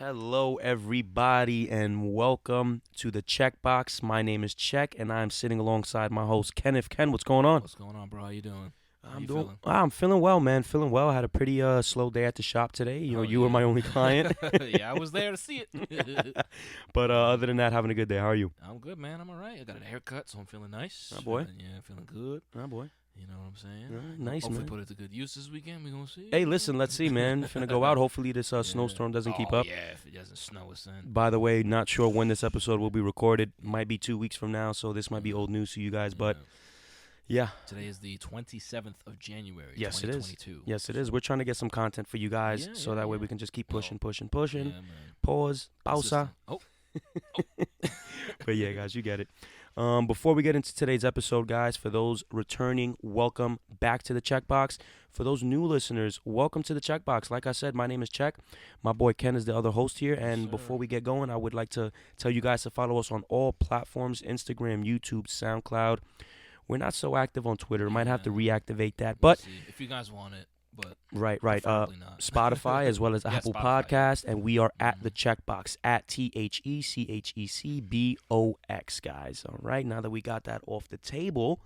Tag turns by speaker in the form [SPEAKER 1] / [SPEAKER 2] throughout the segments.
[SPEAKER 1] Hello, everybody, and welcome to the Chec Box. My name is Chec, and I'm sitting alongside my host, Kenneth. Ken, what's going on?
[SPEAKER 2] What's going on, bro? How you doing?
[SPEAKER 1] I'm feeling well, man. Feeling well. I had a pretty slow day at the shop today. You were my only client.
[SPEAKER 2] Yeah, I was there to see it.
[SPEAKER 1] But other than that, having a good day. How are you?
[SPEAKER 2] I'm good, man. I'm all right. I got a haircut, so I'm feeling nice.
[SPEAKER 1] Oh, boy.
[SPEAKER 2] Yeah, feeling good.
[SPEAKER 1] Oh, boy.
[SPEAKER 2] You know what I'm saying?
[SPEAKER 1] Nice,
[SPEAKER 2] Hopefully
[SPEAKER 1] man.
[SPEAKER 2] put it to good use this weekend. We're going to see.
[SPEAKER 1] Hey, listen, let's see, man. Finna go out. Hopefully this snowstorm doesn't keep up.
[SPEAKER 2] Yeah, if it doesn't snow, it's in.
[SPEAKER 1] By the way, not sure when this episode will be recorded. Might be 2 weeks from now, so this might be old news to you guys. But, yeah.
[SPEAKER 2] Today is the 27th of January,
[SPEAKER 1] yes,
[SPEAKER 2] 2022.
[SPEAKER 1] It is. Yes, it is. We're trying to get some content for you guys, so that way we can just keep pushing.
[SPEAKER 2] Yeah, man.
[SPEAKER 1] Pause. Pausa.
[SPEAKER 2] Oh.
[SPEAKER 1] But yeah, guys, you get it. Before we get into today's episode, guys, for those returning, welcome back to the Chec Box. For those new listeners, welcome to the Chec Box. Like I said, my name is Chec. My boy Ken is the other host here. And before we get going, I would like to tell you guys to follow us on all platforms, Instagram, YouTube, SoundCloud. We're not so active on Twitter. Might have to reactivate that. But
[SPEAKER 2] if you guys want it. But
[SPEAKER 1] right.
[SPEAKER 2] Preferably not.
[SPEAKER 1] Spotify as well as Apple
[SPEAKER 2] Spotify.
[SPEAKER 1] Podcast, and we are at the Chec Box at THECHECBOX, guys. All right, now that we got that off the table,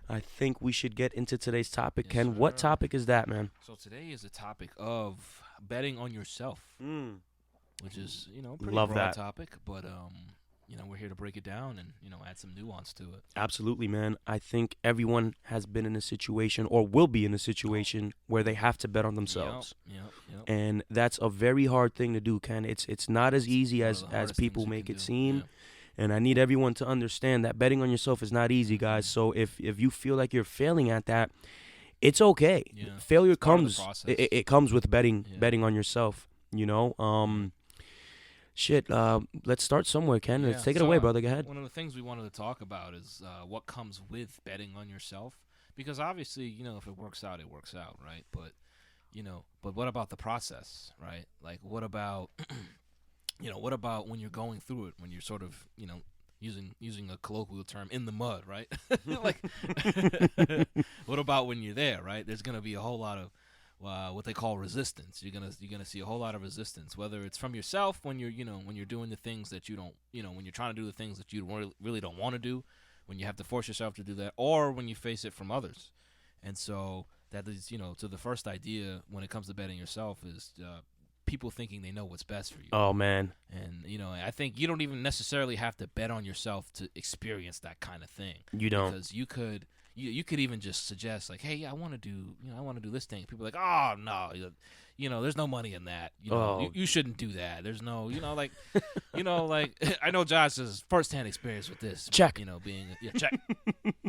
[SPEAKER 1] I think we should get into today's topic.
[SPEAKER 2] Yes,
[SPEAKER 1] Ken,
[SPEAKER 2] sir.
[SPEAKER 1] What topic is that, man?
[SPEAKER 2] So today is a topic of betting on yourself, which is pretty
[SPEAKER 1] Love
[SPEAKER 2] broad
[SPEAKER 1] that
[SPEAKER 2] topic, but we're here to break it down and add some nuance to it.
[SPEAKER 1] Absolutely, man. I think everyone has been in a situation or will be in a situation where they have to bet on themselves.
[SPEAKER 2] Yep.
[SPEAKER 1] And that's a very hard thing to do, Ken. It's not as easy
[SPEAKER 2] one
[SPEAKER 1] as
[SPEAKER 2] of the hardest
[SPEAKER 1] people
[SPEAKER 2] things you
[SPEAKER 1] make
[SPEAKER 2] can
[SPEAKER 1] it
[SPEAKER 2] do.
[SPEAKER 1] seem.
[SPEAKER 2] Yeah.
[SPEAKER 1] And I need everyone to understand that betting on yourself is not easy, guys. So if you feel like you're failing at that, it's okay.
[SPEAKER 2] Yeah.
[SPEAKER 1] Failure
[SPEAKER 2] It's part of the
[SPEAKER 1] comes.
[SPEAKER 2] process.
[SPEAKER 1] It comes with betting
[SPEAKER 2] Yeah.
[SPEAKER 1] betting on yourself. Let's start somewhere, Ken.
[SPEAKER 2] Yeah.
[SPEAKER 1] Let's take it
[SPEAKER 2] So,
[SPEAKER 1] away, brother. Go ahead.
[SPEAKER 2] One of the things we wanted to talk about is what comes with betting on yourself, because obviously, if it works out, it works out, right? But what about the process, right? Like, what about, what about when you're going through it, when you're sort of, using a colloquial term, in the mud, right? Like, what about when you're there, right? There's gonna be a whole lot of what they call resistance. You're gonna see a whole lot of resistance, whether it's from yourself when you're doing the things that you don't, when you're trying to do the things that you really don't want to do, when you have to force yourself to do that, or when you face it from others. And so that is, to the first idea when it comes to betting yourself is people thinking they know what's best for you.
[SPEAKER 1] Oh, man.
[SPEAKER 2] And I think you don't even necessarily have to bet on yourself to experience that kind of thing.
[SPEAKER 1] You don't.
[SPEAKER 2] Because you could even just suggest, like, hey, I want to do this thing. People are like, oh no, there's no money in that. You shouldn't do that. There's no, like, I know Josh has firsthand experience with this.
[SPEAKER 1] Check.
[SPEAKER 2] Being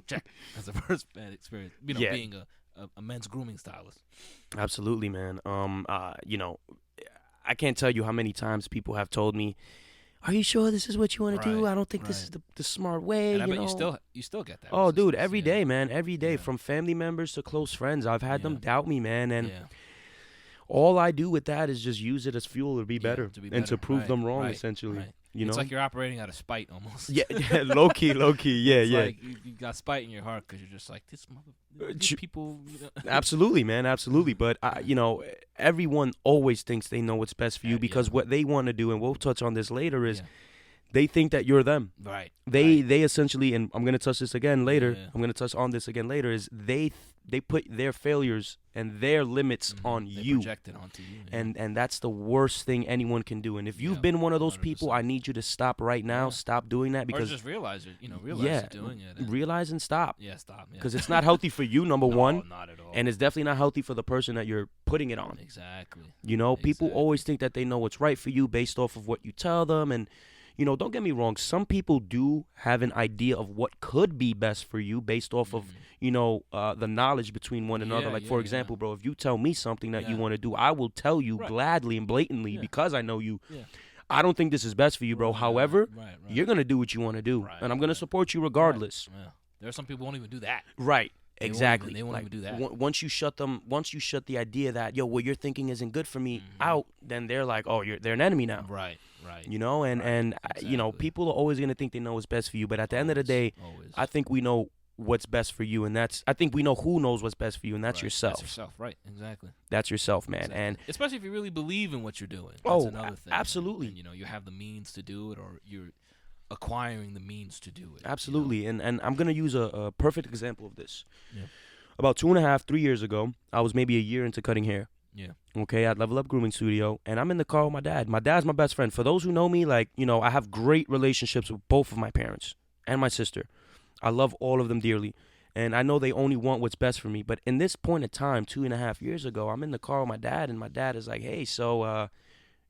[SPEAKER 2] check as a firsthand experience. Being a men's grooming stylist.
[SPEAKER 1] Absolutely, man. I can't tell you how many times people have told me, "Are you sure this is what you want to do? I don't think this is the smart way."
[SPEAKER 2] And I bet you still get that.
[SPEAKER 1] Oh, dude,
[SPEAKER 2] resistance,
[SPEAKER 1] every day, man. Every day, from family members to close friends. I've had them doubt me, man. And all I do with that is just use it as fuel to be better and to prove them wrong, essentially.
[SPEAKER 2] Right.
[SPEAKER 1] You
[SPEAKER 2] it's
[SPEAKER 1] know?
[SPEAKER 2] like you're operating out of spite almost.
[SPEAKER 1] Yeah, low key, yeah,
[SPEAKER 2] it's
[SPEAKER 1] yeah.
[SPEAKER 2] Like you got spite in your heart because you're just like these people.
[SPEAKER 1] Absolutely, man, absolutely. But everyone always thinks they know what's best for you because what they want to do, and we'll touch on this later, is they think that you're them.
[SPEAKER 2] Right.
[SPEAKER 1] They essentially, and I'm gonna touch this again later.
[SPEAKER 2] Yeah.
[SPEAKER 1] I'm gonna touch on this again later. Is they put their failures and their limits on
[SPEAKER 2] They
[SPEAKER 1] you.
[SPEAKER 2] project it onto you. Yeah.
[SPEAKER 1] And that's the worst thing anyone can do. And if you've been one of those
[SPEAKER 2] 100%.
[SPEAKER 1] people, I need you to stop right now. Stop doing that because
[SPEAKER 2] or just realize it. Realize you're doing it. And
[SPEAKER 1] realize and stop.
[SPEAKER 2] yeah, stop.
[SPEAKER 1] Because it's not healthy for you, number
[SPEAKER 2] No,
[SPEAKER 1] one,
[SPEAKER 2] not at all.
[SPEAKER 1] and it's definitely not healthy for the person that you're putting it on.
[SPEAKER 2] Exactly.
[SPEAKER 1] People always think that they know what's right for you based off of what you tell them. And, don't get me wrong. Some people do have an idea of what could be best for you based off of, the knowledge between one another. Like, for example, bro, if you tell me something that you want to do, I will tell you gladly and blatantly because I know you. Yeah. I don't think this is best for you, bro. However, you're going to do what you want to do. And I'm going to support you regardless.
[SPEAKER 2] Right. Yeah. There are some people who won't even do that.
[SPEAKER 1] Right. Exactly.
[SPEAKER 2] They won't even do that.
[SPEAKER 1] Once you shut the idea that, what you're thinking isn't good for me out, then they're like, oh, they're an enemy now.
[SPEAKER 2] Right.
[SPEAKER 1] And
[SPEAKER 2] exactly.
[SPEAKER 1] people are always going to think they know what's best for you. But at the end of the day, I think we know what's best for you, and that's, I think we know who knows what's best for you, and that's
[SPEAKER 2] Right.
[SPEAKER 1] yourself.
[SPEAKER 2] That's yourself, right? Exactly.
[SPEAKER 1] That's yourself, man.
[SPEAKER 2] Exactly.
[SPEAKER 1] And
[SPEAKER 2] especially if you really believe in what you're doing. That's
[SPEAKER 1] oh,
[SPEAKER 2] another thing.
[SPEAKER 1] absolutely.
[SPEAKER 2] And, you have the means to do it, or you're acquiring the means to do it.
[SPEAKER 1] Absolutely. And I'm gonna use a perfect example of this.
[SPEAKER 2] Yeah.
[SPEAKER 1] About 2.5, 3 years ago, I was maybe a year into cutting hair.
[SPEAKER 2] Yeah.
[SPEAKER 1] Okay, at Level Up Grooming Studio, and I'm in the car with my dad. My dad's my best friend. For those who know me, like, I have great relationships with both of my parents and my sister. I love all of them dearly, and I know they only want what's best for me. But in this point in time, 2.5 years ago, I'm in the car with my dad, and my dad is like, "Hey, so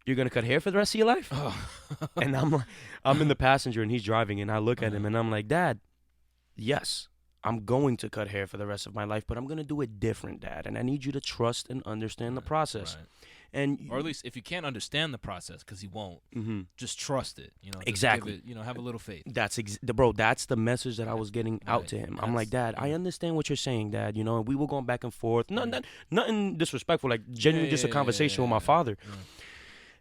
[SPEAKER 1] you're gonna cut hair for the rest of your life?"
[SPEAKER 2] Oh.
[SPEAKER 1] And I'm in the passenger, and he's driving, and I look at him, and I'm like, "Dad, yes, I'm going to cut hair for the rest of my life, but I'm gonna do it different, Dad. And I need you to trust and understand the process."
[SPEAKER 2] Right.
[SPEAKER 1] And
[SPEAKER 2] Or at least if you can't understand the process, because he won't, just trust it. Just
[SPEAKER 1] Exactly.
[SPEAKER 2] give it, have a little faith.
[SPEAKER 1] That's bro. That's the message that I was getting out
[SPEAKER 2] Right.
[SPEAKER 1] to him. I'm like, Dad, I understand what you're saying, Dad. And we were going back and forth. Nothing disrespectful. Like genuinely, just a conversation with my father.
[SPEAKER 2] Yeah.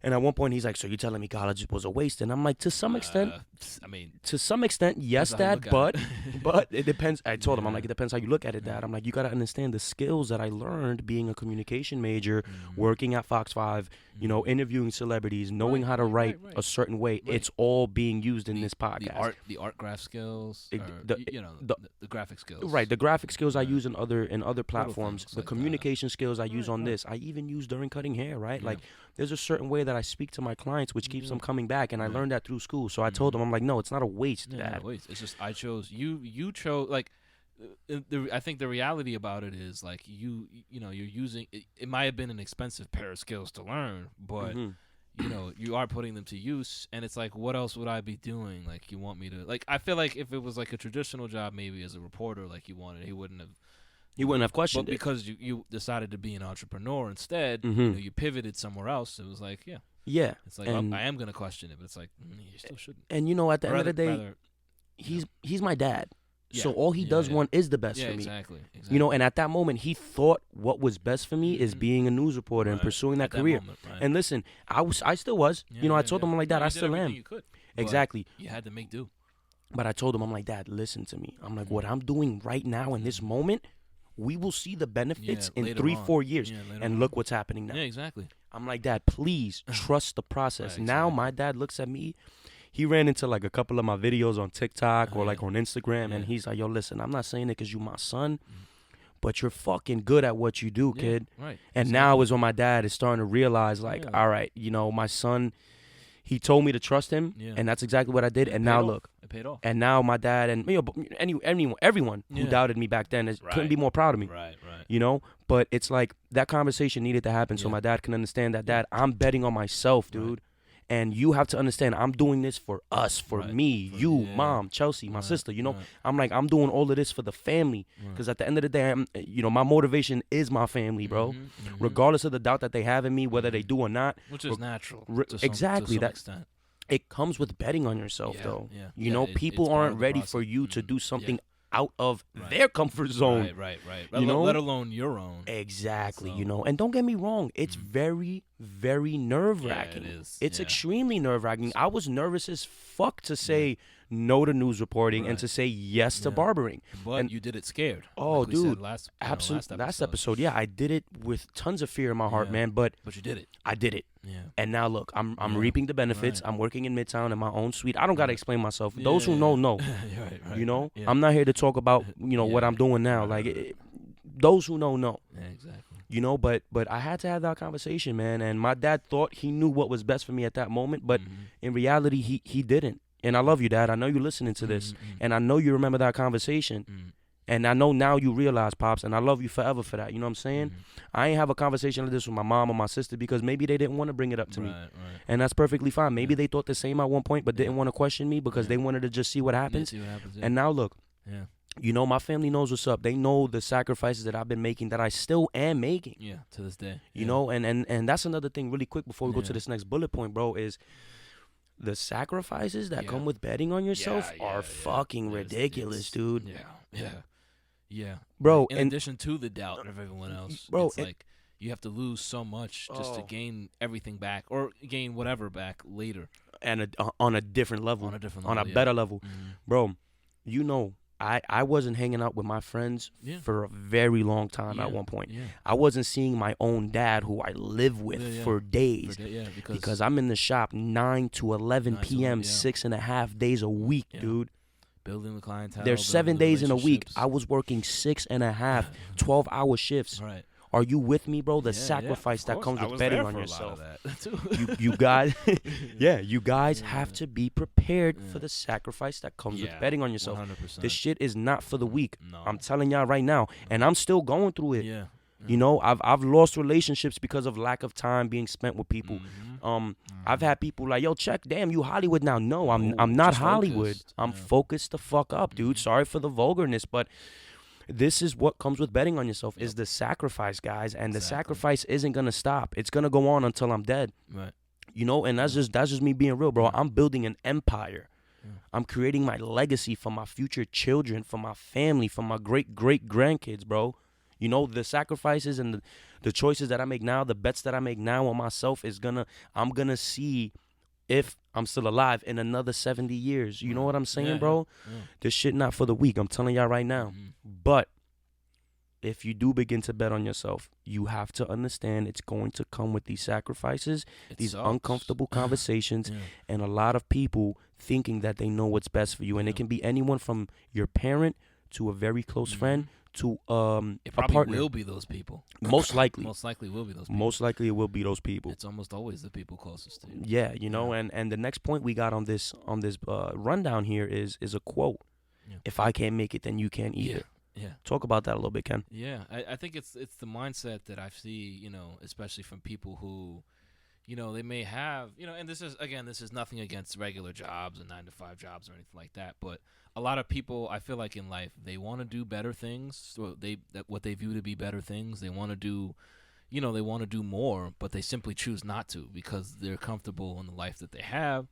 [SPEAKER 1] And at one point, he's like, "So you're telling me college was a waste?" And I'm like, to some extent, yes,
[SPEAKER 2] That's how you
[SPEAKER 1] Dad.
[SPEAKER 2] look at
[SPEAKER 1] But it depends. I told him, I'm like, it depends how you look at it, Dad. I'm like, you gotta understand the skills that I learned being a communication major, working at Fox 5, interviewing celebrities, knowing how to write a certain way.
[SPEAKER 2] Right.
[SPEAKER 1] It's all being used in this podcast.
[SPEAKER 2] The art graph skills,
[SPEAKER 1] the
[SPEAKER 2] graphic skills.
[SPEAKER 1] Right, the graphic skills I use in other platforms,
[SPEAKER 2] things
[SPEAKER 1] the
[SPEAKER 2] like
[SPEAKER 1] communication skills I use on
[SPEAKER 2] Right.
[SPEAKER 1] this, I even use during cutting hair, right?
[SPEAKER 2] Yeah.
[SPEAKER 1] Like, there's a certain way that I speak to my clients, which keeps them coming back, and I
[SPEAKER 2] Yeah.
[SPEAKER 1] learned that through school. So I told them, I'm like, no, it's not a waste,
[SPEAKER 2] Yeah,
[SPEAKER 1] Dad.
[SPEAKER 2] no, wait. It's just I chose you. You chose like. I think the reality about it is like you're using it. It might have been an expensive pair of skills to learn, but you are putting them to use, and it's like, what else would I be doing? Like, you want me to like? I feel like if it was like a traditional job, maybe as a reporter, like you wanted, he wouldn't have.
[SPEAKER 1] He wouldn't have
[SPEAKER 2] But
[SPEAKER 1] questioned it.
[SPEAKER 2] because you decided to be an entrepreneur instead, you pivoted somewhere else. It was like,
[SPEAKER 1] Yeah.
[SPEAKER 2] it's like,
[SPEAKER 1] And-
[SPEAKER 2] I am gonna question it, but it's like you still shouldn't.
[SPEAKER 1] And at the end of the day, he's my dad. So all he does want is the best for me.
[SPEAKER 2] Exactly.
[SPEAKER 1] And at that moment, he thought what was best for me is being a news reporter and
[SPEAKER 2] Right.
[SPEAKER 1] pursuing that
[SPEAKER 2] At
[SPEAKER 1] career.
[SPEAKER 2] moment, right.
[SPEAKER 1] And listen, I still was. I told him, I'm like, Dad, I
[SPEAKER 2] You did
[SPEAKER 1] still
[SPEAKER 2] everything
[SPEAKER 1] am.
[SPEAKER 2] You could, but
[SPEAKER 1] Exactly.
[SPEAKER 2] You had to make do.
[SPEAKER 1] But I told him, I'm like, Dad, listen to me. I'm like, what I'm doing right now in this moment, we will see the benefits in
[SPEAKER 2] later
[SPEAKER 1] 3-4
[SPEAKER 2] on.
[SPEAKER 1] years.
[SPEAKER 2] Yeah, later
[SPEAKER 1] And
[SPEAKER 2] on.
[SPEAKER 1] look what's happening now.
[SPEAKER 2] Yeah, exactly.
[SPEAKER 1] I'm like, Dad, please trust the process.
[SPEAKER 2] Right,
[SPEAKER 1] Now
[SPEAKER 2] exactly.
[SPEAKER 1] my dad looks at me. He ran into like a couple of my videos on TikTok or like on Instagram, and he's like, yo, listen, I'm not saying it because you my son, but you're fucking good at what you do, kid.
[SPEAKER 2] Right.
[SPEAKER 1] And now is when my dad is starting to realize, like, all right, my son, he told me to trust him, and that's exactly what I did. And now look.
[SPEAKER 2] It paid off.
[SPEAKER 1] And now my dad and everyone who doubted me back then couldn't be more proud of me.
[SPEAKER 2] Right.
[SPEAKER 1] But it's like that conversation needed to happen so my dad can understand that, Dad, I'm betting on myself, dude.
[SPEAKER 2] Right.
[SPEAKER 1] And you have to understand, I'm doing this for us, for me, you,
[SPEAKER 2] yeah.
[SPEAKER 1] Mom, Chelsea, my sister.
[SPEAKER 2] right.
[SPEAKER 1] I'm like, I'm doing all of this for the family. Because at the end of the day, my motivation is my family, bro. Regardless of the doubt that they have in me, whether they do or not.
[SPEAKER 2] Which is natural.
[SPEAKER 1] Exactly.
[SPEAKER 2] To some extent.
[SPEAKER 1] It comes with betting on yourself, though. People
[SPEAKER 2] it's part
[SPEAKER 1] aren't
[SPEAKER 2] of the
[SPEAKER 1] ready
[SPEAKER 2] process.
[SPEAKER 1] for you to do something
[SPEAKER 2] Yeah.
[SPEAKER 1] out of their comfort zone.
[SPEAKER 2] Right.
[SPEAKER 1] Let
[SPEAKER 2] alone your own.
[SPEAKER 1] Exactly,
[SPEAKER 2] So-
[SPEAKER 1] and don't get me wrong, it's very, very nerve-wracking.
[SPEAKER 2] Yeah, it is.
[SPEAKER 1] It's
[SPEAKER 2] Yeah.
[SPEAKER 1] extremely nerve-wracking. I was nervous as fuck to say no to news reporting and
[SPEAKER 2] Right.
[SPEAKER 1] to say yes to
[SPEAKER 2] Yeah.
[SPEAKER 1] barbering.
[SPEAKER 2] But
[SPEAKER 1] And-
[SPEAKER 2] you did it scared.
[SPEAKER 1] Oh,
[SPEAKER 2] like we said
[SPEAKER 1] dude,
[SPEAKER 2] last
[SPEAKER 1] Absolutely. Last
[SPEAKER 2] episode.
[SPEAKER 1] episode, yeah, I did it with tons of fear in my heart,
[SPEAKER 2] Yeah.
[SPEAKER 1] man, but
[SPEAKER 2] But you did it.
[SPEAKER 1] I did it.
[SPEAKER 2] Yeah.
[SPEAKER 1] And now look, I'm
[SPEAKER 2] Yeah.
[SPEAKER 1] reaping the benefits.
[SPEAKER 2] Right.
[SPEAKER 1] I'm working in Midtown in my own suite. I don't got to
[SPEAKER 2] Right.
[SPEAKER 1] explain myself. Those who know, know.
[SPEAKER 2] right. Yeah.
[SPEAKER 1] I'm not here to talk about, what
[SPEAKER 2] Yeah.
[SPEAKER 1] I'm doing now.
[SPEAKER 2] Right,
[SPEAKER 1] Like,
[SPEAKER 2] right.
[SPEAKER 1] those who know.
[SPEAKER 2] Yeah, exactly.
[SPEAKER 1] But I had to have that conversation, man. And my dad thought he knew what was best for me at that moment, but in reality, he didn't. And I love you, Dad. I know you're listening to this, and I know you remember that conversation. And I know now you realize, Pops, and I love you forever for that. You know what I'm saying? I ain't have a conversation like this with my mom or my sister because maybe they didn't want to bring it up to me.
[SPEAKER 2] Right.
[SPEAKER 1] And that's perfectly fine. Maybe they thought the same at one point, but didn't want to question me because they wanted to just see what happens.
[SPEAKER 2] See what happens. Yeah.
[SPEAKER 1] And now look,
[SPEAKER 2] yeah.
[SPEAKER 1] my family knows what's up. They know the sacrifices that I've been making, that I still am making.
[SPEAKER 2] Yeah, to this day.
[SPEAKER 1] You know, and that's another thing really quick before we go to
[SPEAKER 2] Yeah.
[SPEAKER 1] this next bullet point, bro, is the sacrifices that
[SPEAKER 2] Yeah.
[SPEAKER 1] come with betting on yourself
[SPEAKER 2] Yeah,
[SPEAKER 1] are
[SPEAKER 2] yeah.
[SPEAKER 1] fucking
[SPEAKER 2] It's-
[SPEAKER 1] ridiculous,
[SPEAKER 2] it's-
[SPEAKER 1] dude.
[SPEAKER 2] Yeah.
[SPEAKER 1] Bro,
[SPEAKER 2] In
[SPEAKER 1] and
[SPEAKER 2] addition to the doubt of everyone else,
[SPEAKER 1] bro,
[SPEAKER 2] it's like you have to lose so much just to
[SPEAKER 1] Oh.
[SPEAKER 2] gain everything back or gain whatever back later
[SPEAKER 1] on a different level,
[SPEAKER 2] on a different
[SPEAKER 1] on
[SPEAKER 2] level.
[SPEAKER 1] a better level. Bro, I wasn't hanging out with my friends
[SPEAKER 2] Yeah.
[SPEAKER 1] for a very long time
[SPEAKER 2] Yeah.
[SPEAKER 1] at one point.
[SPEAKER 2] Yeah.
[SPEAKER 1] I wasn't seeing my own dad, who I live with,
[SPEAKER 2] Yeah, yeah.
[SPEAKER 1] for days.
[SPEAKER 2] Yeah,
[SPEAKER 1] Because I'm in the shop 9 to 11
[SPEAKER 2] 9 to
[SPEAKER 1] p.m.
[SPEAKER 2] 11, yeah.
[SPEAKER 1] 6.5 days a week,
[SPEAKER 2] Yeah.
[SPEAKER 1] dude.
[SPEAKER 2] building the clientele.
[SPEAKER 1] There's
[SPEAKER 2] building
[SPEAKER 1] 7
[SPEAKER 2] the
[SPEAKER 1] days in a week.
[SPEAKER 2] relationships.
[SPEAKER 1] I was working 6.5, 12-hour shifts.
[SPEAKER 2] Right.
[SPEAKER 1] Are you with me, bro? The
[SPEAKER 2] Yeah,
[SPEAKER 1] sacrifice
[SPEAKER 2] of
[SPEAKER 1] that
[SPEAKER 2] course.
[SPEAKER 1] comes
[SPEAKER 2] I
[SPEAKER 1] with
[SPEAKER 2] was
[SPEAKER 1] betting
[SPEAKER 2] there
[SPEAKER 1] on
[SPEAKER 2] for a
[SPEAKER 1] yourself.
[SPEAKER 2] lot of that, too.
[SPEAKER 1] You guys, yeah, you guys
[SPEAKER 2] Yeah.
[SPEAKER 1] have to be prepared for
[SPEAKER 2] Yeah.
[SPEAKER 1] the sacrifice that comes with
[SPEAKER 2] Yeah,
[SPEAKER 1] betting on yourself.
[SPEAKER 2] 100%.
[SPEAKER 1] This shit is not for the weak.
[SPEAKER 2] No.
[SPEAKER 1] I'm telling y'all right now, and I'm still going through it.
[SPEAKER 2] Yeah.
[SPEAKER 1] You know, I've lost relationships because of lack of time being spent with people.
[SPEAKER 2] Mhm.
[SPEAKER 1] I've had people like, yo, Chec, damn, you Hollywood now. No, I'm
[SPEAKER 2] No,
[SPEAKER 1] not
[SPEAKER 2] just
[SPEAKER 1] Hollywood.
[SPEAKER 2] focused.
[SPEAKER 1] I'm
[SPEAKER 2] Yeah.
[SPEAKER 1] focused the fuck up, dude.
[SPEAKER 2] Mhm.
[SPEAKER 1] Sorry for the vulgarness, but this is what comes with betting on yourself, is
[SPEAKER 2] Yep.
[SPEAKER 1] the sacrifice, guys. And the
[SPEAKER 2] Exactly.
[SPEAKER 1] sacrifice isn't gonna stop. It's gonna go on until I'm dead.
[SPEAKER 2] Right.
[SPEAKER 1] You know, and that's just me being real, bro.
[SPEAKER 2] Yeah.
[SPEAKER 1] I'm building an empire.
[SPEAKER 2] Yeah.
[SPEAKER 1] I'm creating my legacy for my future children, for my family, for my great grandkids, bro. You know, the sacrifices and the choices that I make now, the bets that I make now on myself I'm gonna see if I'm still alive in another 70 years. You know
[SPEAKER 2] Right.
[SPEAKER 1] what I'm saying,
[SPEAKER 2] Yeah,
[SPEAKER 1] bro?
[SPEAKER 2] yeah.
[SPEAKER 1] This shit not for the weak. I'm telling y'all right now.
[SPEAKER 2] Mhm.
[SPEAKER 1] But if you do begin to bet on yourself, you have to understand it's going to come with these sacrifices,
[SPEAKER 2] It
[SPEAKER 1] these
[SPEAKER 2] sucks.
[SPEAKER 1] uncomfortable conversations,
[SPEAKER 2] Yeah.
[SPEAKER 1] and a lot of people thinking that they know what's best for you. And it
[SPEAKER 2] Yeah.
[SPEAKER 1] can be anyone from your parent to a very close friend to
[SPEAKER 2] It
[SPEAKER 1] a
[SPEAKER 2] probably
[SPEAKER 1] partner.
[SPEAKER 2] will be those people.
[SPEAKER 1] Most likely.
[SPEAKER 2] Most likely will be those people.
[SPEAKER 1] Most likely it will be those people.
[SPEAKER 2] It's almost always the people closest to you.
[SPEAKER 1] Yeah, you know,
[SPEAKER 2] Yeah.
[SPEAKER 1] and the next point we got on this rundown here is a quote.
[SPEAKER 2] Yeah.
[SPEAKER 1] If I can't make it, then you can't
[SPEAKER 2] Yeah.
[SPEAKER 1] either.
[SPEAKER 2] Yeah.
[SPEAKER 1] Talk about that a little bit, Ken.
[SPEAKER 2] Yeah, I think it's the mindset that I see, especially from people who, they may have, and this is nothing against regular jobs and 9-to-5 jobs or anything like that, but a lot of people, I feel like in life, they want to do better things, so what they view to be better things, they want to do, they want to do more, but they simply choose not to because they're comfortable in the life that they have,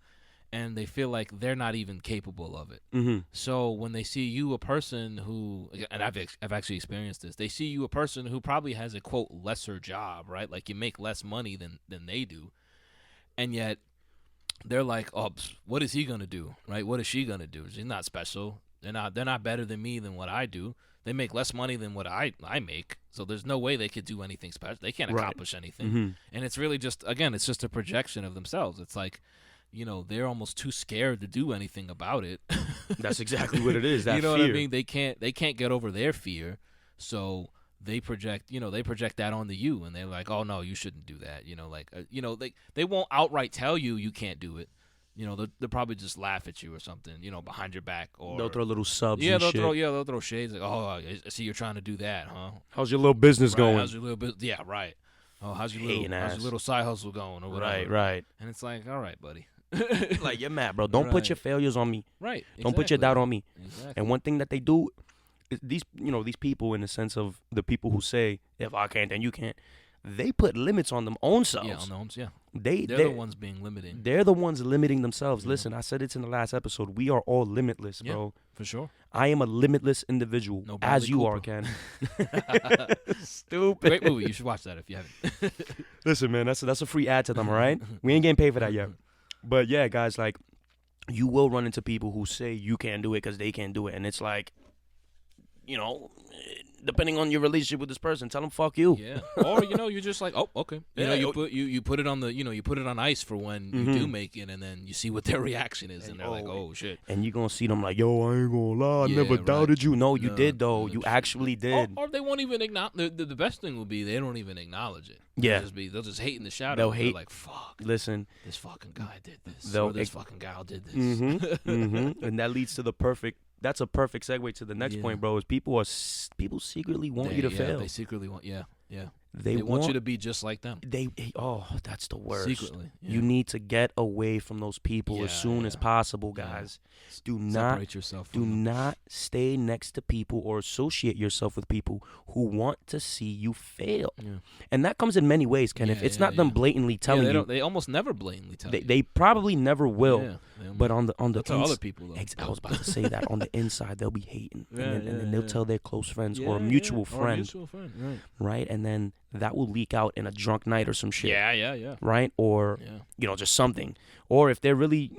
[SPEAKER 2] and they feel like they're not even capable of it.
[SPEAKER 1] Mm-hmm.
[SPEAKER 2] So when they see you, a person who, and I've actually experienced this, they see you, a person who probably has a quote lesser job, right? Like you make less money than they do, and yet they're like, oh, what is he gonna do, right? What is she gonna do? She's not special. They're not better than me than what I do. They make less money than what I make, so there's no way they could do anything special. They can't accomplish anything,
[SPEAKER 1] Mm-hmm.
[SPEAKER 2] and it's really just it's just a projection of themselves. It's like, they're almost too scared to do anything about it.
[SPEAKER 1] That's exactly what it is. That
[SPEAKER 2] you know
[SPEAKER 1] fear.
[SPEAKER 2] what I mean? They can't get over their fear, so they project that onto you, and they're like, oh no, you shouldn't do that. They won't outright tell you can't do it. They'll probably just laugh at you or something, behind your back, or
[SPEAKER 1] They'll throw little subs.
[SPEAKER 2] yeah,
[SPEAKER 1] and
[SPEAKER 2] they'll
[SPEAKER 1] shit.
[SPEAKER 2] they'll throw shades like, oh, I see you're trying to do that, huh?
[SPEAKER 1] How's your little business
[SPEAKER 2] Right,
[SPEAKER 1] going?
[SPEAKER 2] how's your little bit? Yeah, right. Oh, how's your
[SPEAKER 1] Hating ass.
[SPEAKER 2] little side hustle going, or whatever?
[SPEAKER 1] Right.
[SPEAKER 2] And it's like, all right, buddy.
[SPEAKER 1] Like, you're mad, bro. Don't put your
[SPEAKER 2] Right.
[SPEAKER 1] failures on me.
[SPEAKER 2] Right.
[SPEAKER 1] Don't put your doubt on me.
[SPEAKER 2] Exactly.
[SPEAKER 1] And one thing that they do, is these people, in the sense of the people who say, if I can't, then you can't, they put limits on them own selves.
[SPEAKER 2] Yeah, on the homes, yeah.
[SPEAKER 1] They're
[SPEAKER 2] They're the ones being limiting.
[SPEAKER 1] They're the ones limiting themselves.
[SPEAKER 2] Yeah.
[SPEAKER 1] Listen, I said it in the last episode. We are all limitless,
[SPEAKER 2] Yeah.
[SPEAKER 1] bro.
[SPEAKER 2] For sure.
[SPEAKER 1] I am a limitless individual,
[SPEAKER 2] No
[SPEAKER 1] as
[SPEAKER 2] Bradley
[SPEAKER 1] you are,
[SPEAKER 2] Cooper.
[SPEAKER 1] Ken. Stupid.
[SPEAKER 2] Great movie. You should watch that if you haven't.
[SPEAKER 1] Listen, man, that's a free ad to them, all right? We ain't getting paid for that yet. But yeah, guys, like, you will run into people who say you can't do it because they can't do it. And it's like, depending on your relationship with this person, tell them fuck you.
[SPEAKER 2] Yeah. Or you're just like, oh, okay.
[SPEAKER 1] Yeah,
[SPEAKER 2] You put it on you put it on ice for when you do
[SPEAKER 1] Mhm.
[SPEAKER 2] make it, and then you see what their reaction is, and
[SPEAKER 1] And
[SPEAKER 2] they're like, oh shit.
[SPEAKER 1] And you're going to see them like, yo, I ain't going to lie. I
[SPEAKER 2] Yeah,
[SPEAKER 1] never
[SPEAKER 2] right.
[SPEAKER 1] doubted you. No, you
[SPEAKER 2] No,
[SPEAKER 1] did, though.
[SPEAKER 2] no,
[SPEAKER 1] You
[SPEAKER 2] shit.
[SPEAKER 1] actually did.
[SPEAKER 2] Or they won't even acknowledge. The best thing will be they don't even acknowledge it.
[SPEAKER 1] Yeah.
[SPEAKER 2] They'll just hate in the shadow.
[SPEAKER 1] They'll
[SPEAKER 2] They're
[SPEAKER 1] hate.
[SPEAKER 2] like, fuck,
[SPEAKER 1] Listen.
[SPEAKER 2] this fucking guy did this.
[SPEAKER 1] They'll
[SPEAKER 2] Or this
[SPEAKER 1] ex-
[SPEAKER 2] fucking gal did this.
[SPEAKER 1] And that leads to that's a perfect segue to the next
[SPEAKER 2] Yeah.
[SPEAKER 1] point, bro, is people secretly want you to fail.
[SPEAKER 2] They secretly want. Yeah.
[SPEAKER 1] They
[SPEAKER 2] want you to be just like them.
[SPEAKER 1] That's the worst.
[SPEAKER 2] Secretly. Yeah.
[SPEAKER 1] You need to get away from those people as
[SPEAKER 2] Yeah,
[SPEAKER 1] soon as
[SPEAKER 2] yeah.
[SPEAKER 1] possible,
[SPEAKER 2] Yeah.
[SPEAKER 1] guys. Do
[SPEAKER 2] Separate yourself from them.
[SPEAKER 1] not stay next to people or associate yourself with people who want to see you fail.
[SPEAKER 2] Yeah.
[SPEAKER 1] And that comes in many ways, Ken.
[SPEAKER 2] Yeah,
[SPEAKER 1] If it's
[SPEAKER 2] yeah,
[SPEAKER 1] not them
[SPEAKER 2] yeah.
[SPEAKER 1] blatantly telling you,
[SPEAKER 2] They almost never blatantly tell you.
[SPEAKER 1] they probably never will.
[SPEAKER 2] Yeah, they almost-
[SPEAKER 1] But on the
[SPEAKER 2] they'll tell other people though.
[SPEAKER 1] I was about to say that on the inside they'll be hating,
[SPEAKER 2] Yeah,
[SPEAKER 1] and then
[SPEAKER 2] yeah,
[SPEAKER 1] they'll
[SPEAKER 2] yeah.
[SPEAKER 1] tell their close friends or a
[SPEAKER 2] Yeah,
[SPEAKER 1] mutual
[SPEAKER 2] yeah. Or a
[SPEAKER 1] friend,
[SPEAKER 2] mutual friend, right?
[SPEAKER 1] right? And then that will leak out in a drunk night or some shit,
[SPEAKER 2] Yeah.
[SPEAKER 1] right? Or
[SPEAKER 2] Yeah.
[SPEAKER 1] just something. Or if they're really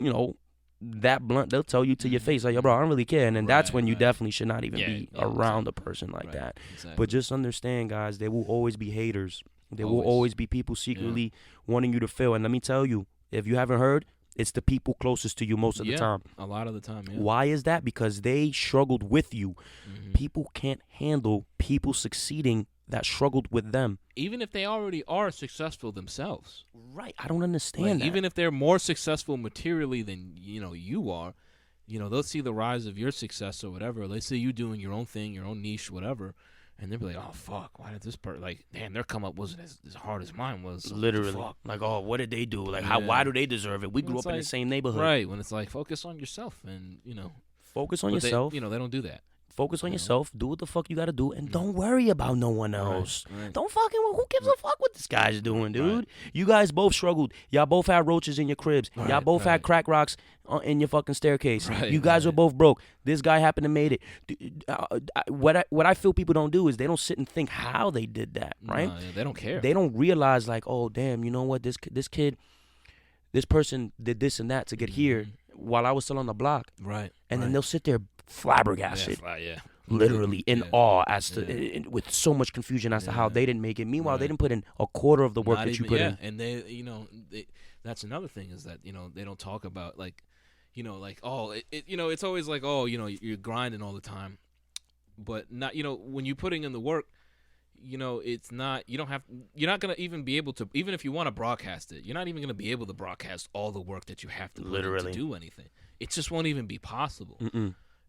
[SPEAKER 1] that blunt, they'll tell you to your face, like, yo, bro, I don't really care. And then that's when you
[SPEAKER 2] right.
[SPEAKER 1] definitely should not even be around a person like that.
[SPEAKER 2] Exactly.
[SPEAKER 1] But just understand, guys, there will always be haters. There will
[SPEAKER 2] Always.
[SPEAKER 1] always be people secretly wanting you to fail. And let me tell you, if you haven't heard, it's the people closest to you most of the time.
[SPEAKER 2] A lot of the time, yeah.
[SPEAKER 1] Why is that? Because they struggled with you.
[SPEAKER 2] Mm-hmm.
[SPEAKER 1] People can't handle people succeeding that struggled with them.
[SPEAKER 2] Even if they already are successful themselves.
[SPEAKER 1] Right. I don't understand
[SPEAKER 2] Like,
[SPEAKER 1] that.
[SPEAKER 2] even if they're more successful materially than, you are, they'll see the rise of your success or whatever. They see you doing your own thing, your own niche, whatever. And they'll be like, oh, fuck, why did this person, like, damn, their come up wasn't as hard as mine was. So
[SPEAKER 1] Literally.
[SPEAKER 2] fuck?
[SPEAKER 1] Like, oh, what did they do? Like, why do they deserve it? We grew up in the same neighborhood.
[SPEAKER 2] Right, when it's like, focus on yourself and,
[SPEAKER 1] Focus on yourself.
[SPEAKER 2] They don't do that.
[SPEAKER 1] Focus on yourself. Do what the fuck you got to do. And don't worry about no one else.
[SPEAKER 2] Right.
[SPEAKER 1] Don't fucking, who gives a fuck what this guy's doing, dude? Right. You guys both struggled. Y'all both had roaches in your cribs. Y'all both had crack rocks in your fucking staircase. You guys were both broke. This guy happened to made it. What I feel people don't do is they don't sit and think how they did that, right?
[SPEAKER 2] No, they don't care.
[SPEAKER 1] They don't realize, like, oh, damn, you know what? This kid, this person did this and that to get here while I was still on the block.
[SPEAKER 2] Right.
[SPEAKER 1] And then they'll sit there flabbergasted.
[SPEAKER 2] Yeah.
[SPEAKER 1] Literally in awe as to with so much confusion as to how they didn't make it. Meanwhile, they didn't put in a quarter of the work that you put in.
[SPEAKER 2] And they, that's another thing is that they don't talk about like it's always like you're grinding all the time, but not when you're putting in the work, it's not you're not gonna even be able to, even if you want to broadcast it, you're not even gonna be able to broadcast all the work that you have to put in to do anything. It just won't even be possible.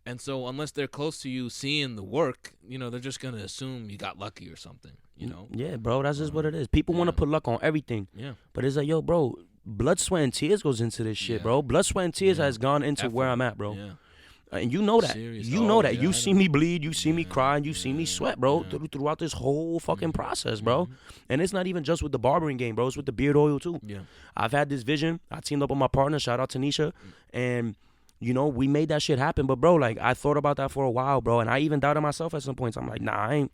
[SPEAKER 2] And so unless they're close to you seeing the work, they're just going to assume you got lucky or something,
[SPEAKER 1] Yeah, bro, that's just what it is. People want to put luck on everything.
[SPEAKER 2] Yeah.
[SPEAKER 1] But it's like, yo, bro, blood, sweat, and tears goes into this shit, bro. Blood, sweat, and tears has gone into where I'm at, bro.
[SPEAKER 2] Yeah.
[SPEAKER 1] And you know that.
[SPEAKER 2] Serious.
[SPEAKER 1] You know that.
[SPEAKER 2] Yeah,
[SPEAKER 1] you see me bleed. You see me cry. And you see me sweat, bro, throughout this whole fucking process, bro. And it's not even just with the barbering game, bro. It's with the beard oil, too.
[SPEAKER 2] Yeah.
[SPEAKER 1] I've had this vision. I teamed up with my partner. Shout out to Nisha. And we made that shit happen. But, bro, like, I thought about that for a while, bro. And I even doubted myself at some points. I'm like, nah,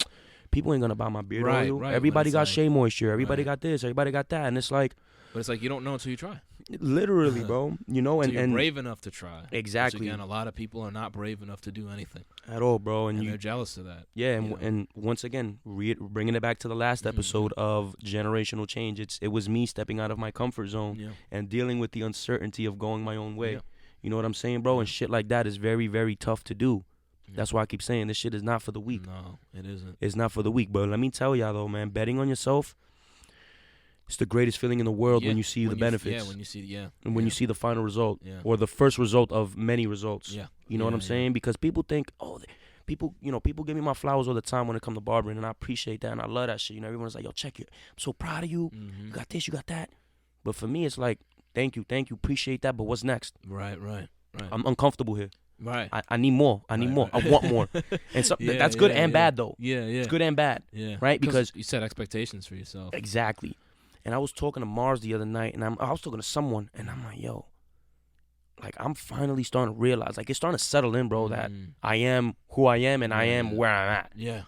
[SPEAKER 1] people ain't going to buy my beard oil.
[SPEAKER 2] Right,
[SPEAKER 1] Everybody got
[SPEAKER 2] like,
[SPEAKER 1] shea moisture. Everybody got this. Everybody got that. And it's like.
[SPEAKER 2] But it's like you don't know until you try.
[SPEAKER 1] Literally, bro. And
[SPEAKER 2] you're brave enough to try.
[SPEAKER 1] Exactly.
[SPEAKER 2] Again, a lot of people are not brave enough to do anything.
[SPEAKER 1] At all, bro.
[SPEAKER 2] And they're jealous of that.
[SPEAKER 1] Yeah, and once again, bringing it back to the last episode of generational change, it was me stepping out of my comfort zone and dealing with the uncertainty of going my own way. Yeah. You know what I'm saying, bro? And shit like that is very, very tough to do. That's why I keep saying this shit is not for the weak.
[SPEAKER 2] No, it isn't.
[SPEAKER 1] It's not for the weak. But let me tell y'all, though, man, betting on yourself, it's the greatest feeling in the world when you see the benefits.
[SPEAKER 2] When you see,
[SPEAKER 1] and when you see the final result or the first result of many results.
[SPEAKER 2] Yeah.
[SPEAKER 1] You know what I'm saying? Because people think, people give me my flowers all the time when it comes to barbering, and I appreciate that, and I love that shit. Everyone's like, yo, check it. I'm so proud of you. You got this, you got that. But for me, it's like, thank you, appreciate that, but what's next?
[SPEAKER 2] Right.
[SPEAKER 1] I'm uncomfortable here.
[SPEAKER 2] Right.
[SPEAKER 1] I need more. I want more. And so that's good and bad, though.
[SPEAKER 2] Yeah.
[SPEAKER 1] It's good and bad.
[SPEAKER 2] Yeah.
[SPEAKER 1] Right? Because
[SPEAKER 2] you set expectations for yourself.
[SPEAKER 1] Exactly. And I was talking to Mars the other night, and I was talking to someone, and I'm like, yo, like, I'm finally starting to realize, like, it's starting to settle in, bro, that I am who I am and I am where I'm at.
[SPEAKER 2] Yeah.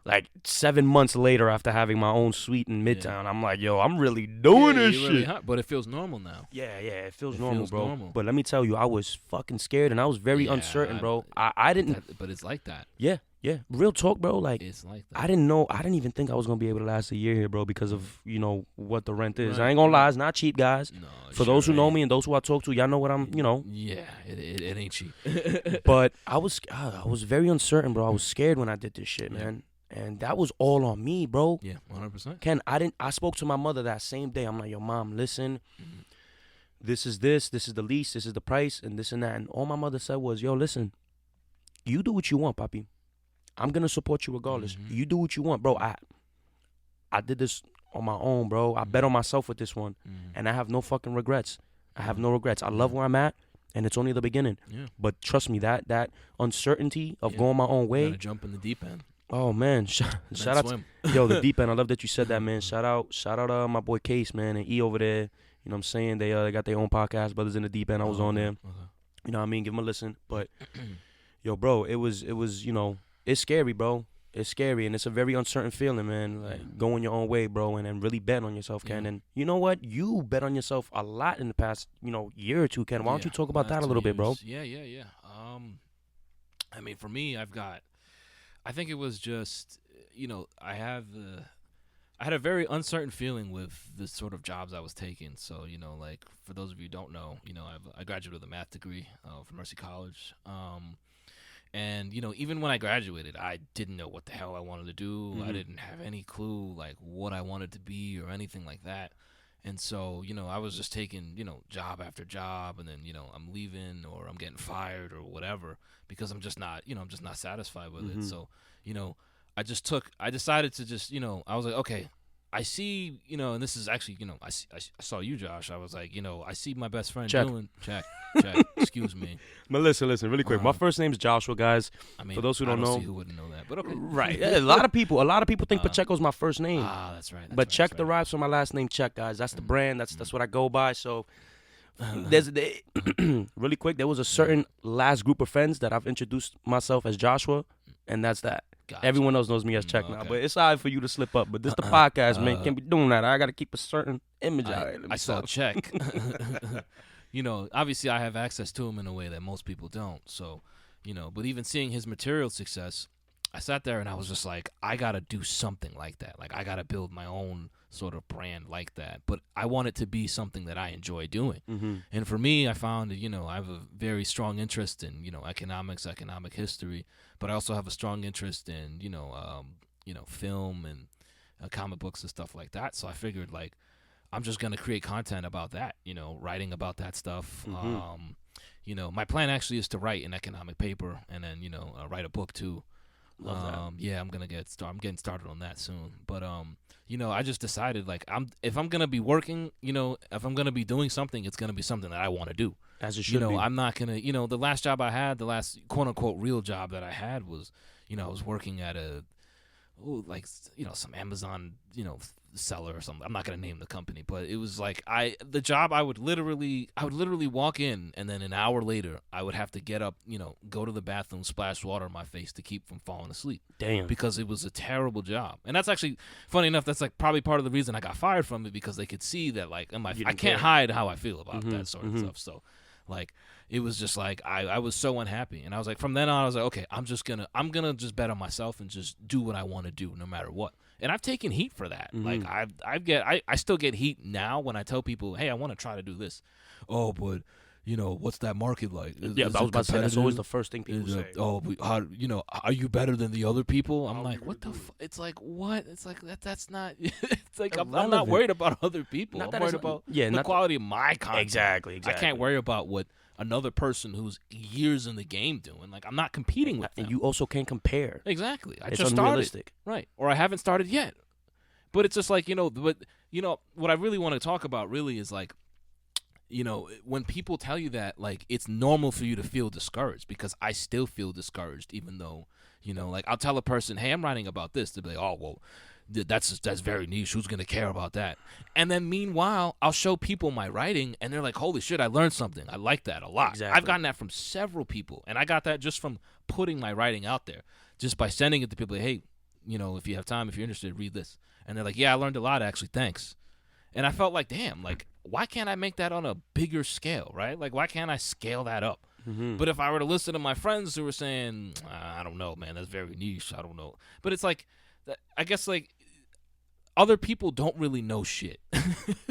[SPEAKER 1] Like, 7 months later after having my own suite in Midtown, I'm like, yo, I'm really doing this shit.
[SPEAKER 2] Really but it feels normal now.
[SPEAKER 1] Yeah, it feels normal, bro. Normal. But let me tell you, I was fucking scared, and I was very uncertain, bro. I didn't.
[SPEAKER 2] But it's like that.
[SPEAKER 1] Yeah. Real talk, bro. Like,
[SPEAKER 2] it's like that.
[SPEAKER 1] I didn't even think I was gonna be able to last a year here, bro, because of what the rent is. I ain't gonna lie, it's not cheap, guys.
[SPEAKER 2] No,
[SPEAKER 1] for those who know me and those who I talk to, y'all know what I'm.
[SPEAKER 2] Yeah, it ain't cheap.
[SPEAKER 1] But I was very uncertain, bro. I was scared when I did this shit, man. And that was all on me, bro.
[SPEAKER 2] Yeah, 100%.
[SPEAKER 1] Ken, I spoke to my mother that same day. I'm like, yo, Mom, listen. This is the lease, this is the price, and this and that. And all my mother said was, yo, listen, you do what you want, Papi. I'm going to support you regardless. You do what you want, bro. I did this on my own, bro. I bet on myself with this one, and I have no fucking regrets. I have no regrets. I love where I'm at, and it's only the beginning. Yeah. But trust me, that uncertainty of going my own way.
[SPEAKER 2] You gotta jump in the deep end.
[SPEAKER 1] Oh, man. Shout out to, the deep end. I love that you said that, man. Shout out my boy Case, man, and E over there. You know what I'm saying? They got their own podcast, Brothers in the Deep End. I was on there. You know what I mean? Give them a listen. But, yo, bro, it was it's scary, bro. It's scary, and it's a very uncertain feeling, man. Like going your own way, bro, and then really bet on yourself, Ken.
[SPEAKER 2] Yeah.
[SPEAKER 1] And you know what? You bet on yourself a lot in the past, year or two, Ken. Why don't you talk about
[SPEAKER 2] last
[SPEAKER 1] that a
[SPEAKER 2] 2
[SPEAKER 1] little bit, bro?
[SPEAKER 2] years. Yeah. I mean, for me, I think it was just, I had a very uncertain feeling with the sort of jobs I was taking. So, like for those of you who don't know, I graduated with a math degree from Mercy College. And even when I graduated, I didn't know what the hell I wanted to do. I didn't have any clue like what I wanted to be or anything like that. And so, I was just taking, job after job, and then, I'm leaving or I'm getting fired or whatever because I'm just not, satisfied with it. So, I decided to just, I was like, okay, I see, and this is actually, I saw you, Josh. I was like, I see my best friend
[SPEAKER 1] Check.
[SPEAKER 2] doing, check, excuse me.
[SPEAKER 1] But listen, really quick. My first name's Joshua, guys.
[SPEAKER 2] I mean,
[SPEAKER 1] For those who don't know,
[SPEAKER 2] see who wouldn't know that, but okay.
[SPEAKER 1] Right. Yeah, a lot of people think Pacheco's my first name.
[SPEAKER 2] That's right.
[SPEAKER 1] But Chec derives from my last name, Chec, guys. That's the brand. That's what I go by. So really quick, there was a certain last group of friends that I've introduced myself as Joshua, and that's that.
[SPEAKER 2] Gotcha.
[SPEAKER 1] Everyone else knows me as Chec now,
[SPEAKER 2] Okay.
[SPEAKER 1] but it's all right for you to slip up. But this the podcast, man. Can't be doing that. I got to keep a certain image out of it.
[SPEAKER 2] I saw Check. Obviously I have access to him in a way that most people don't. So, but even seeing his material success, I sat there and I was just like, I got to do something like that. Like, I got to build my own sort of brand like that. But I want it to be something that I enjoy doing. And for me, I found that, I have a very strong interest in, economics, economic history, but I also have a strong interest in, film and comic books and stuff like that. So I figured, like, I'm just going to create content about that, writing about that stuff. My plan actually is to write an economic paper and then, write a book too.
[SPEAKER 1] Love that.
[SPEAKER 2] Yeah, I'm getting started on that soon. But I just decided, like, if I'm gonna be working, if I'm gonna be doing something, it's gonna be something that I want to do.
[SPEAKER 1] As it should be.
[SPEAKER 2] I'm not gonna, the last job I had, the last quote unquote real job that I had was, I was working at some Amazon, seller or something. I'm not gonna name the company, but it was like the job I would literally walk in, and then an hour later I would have to get up, go to the bathroom, splash water on my face to keep from falling asleep.
[SPEAKER 1] Damn.
[SPEAKER 2] Because it was a terrible job. And that's actually funny enough, that's like probably part of the reason I got fired from it, because they could see that, like, I can't hide how I feel about that sort of stuff. So like, it was just like I was so unhappy, and I was like, from then on I was like, okay, I'm gonna just bet on myself and just do what I want to do no matter what. And I've taken heat for that. Like, I still get heat now when I tell people, hey, I want to try to do this. Oh, but what's that market like?
[SPEAKER 1] Yeah, I was about to say, that's always the first thing people say.
[SPEAKER 2] Are you better than the other people? I'm like, what the it's like, what? It's like, that's not, it's like, I'm not worried about other people. I'm worried about the quality of my content.
[SPEAKER 1] Exactly.
[SPEAKER 2] I can't worry about what another person who's years in the game doing. Like, I'm not competing with them.
[SPEAKER 1] And you also can't compare.
[SPEAKER 2] Exactly. I
[SPEAKER 1] It's
[SPEAKER 2] just
[SPEAKER 1] unrealistic.
[SPEAKER 2] started. Right. Or I haven't started yet. But it's just like, what I really want to talk about really is, like, when people tell you that, like, it's normal for you to feel discouraged, because I still feel discouraged, even though, like, I'll tell a person, hey, I'm writing about this. They'll be like, oh, well, that's very niche. Who's going to care about that? And then meanwhile, I'll show people my writing, and they're like, holy shit, I learned something. I like that a lot.
[SPEAKER 1] Exactly.
[SPEAKER 2] I've gotten that from several people, and I got that just from putting my writing out there, just by sending it to people. Like, hey, if you have time, if you're interested, read this. And they're like, yeah, I learned a lot, actually. Thanks. And I felt like, damn, like, why can't I make that on a bigger scale, right? Like, why can't I scale that up? But if I were to listen to my friends who were saying, I don't know, man, that's very niche, I don't know. But it's like, I guess, like, other people don't really know shit.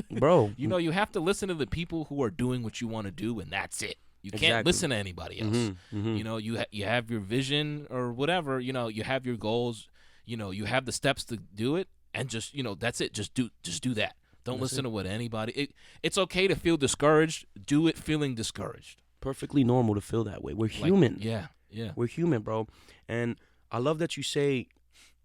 [SPEAKER 1] Bro.
[SPEAKER 2] You have to listen to the people who are doing what you want to do, and that's it. You can't listen to anybody else. You have your vision or whatever, you have your goals, you have the steps to do it, and just, that's it. Just do that. Don't listen to what anybody. It's okay to feel discouraged. Do it feeling discouraged.
[SPEAKER 1] Perfectly normal to feel that way. We're human.
[SPEAKER 2] Yeah.
[SPEAKER 1] We're human, bro. And I love that you say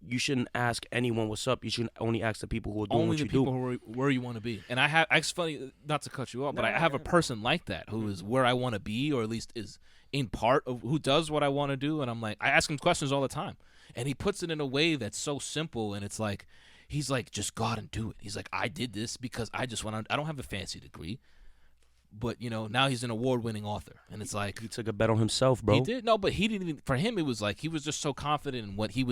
[SPEAKER 1] you shouldn't ask anyone what's up. You should only ask the people who are doing what you do.
[SPEAKER 2] Only the people who are where you want to be. And I have. It's funny, not to cut you off, but I have a person like that who is where I want to be, or at least is in part of who does what I want to do. And I'm like, I ask him questions all the time, and he puts it in a way that's so simple, and it's like, he's like, just go out and do it. He's like, I did this because I just want to. I don't have a fancy degree, But now he's an award-winning author, and it's like
[SPEAKER 1] He took a bet on himself, bro.
[SPEAKER 2] he did. No, but he didn't even. For him, it was like he was just so confident in what he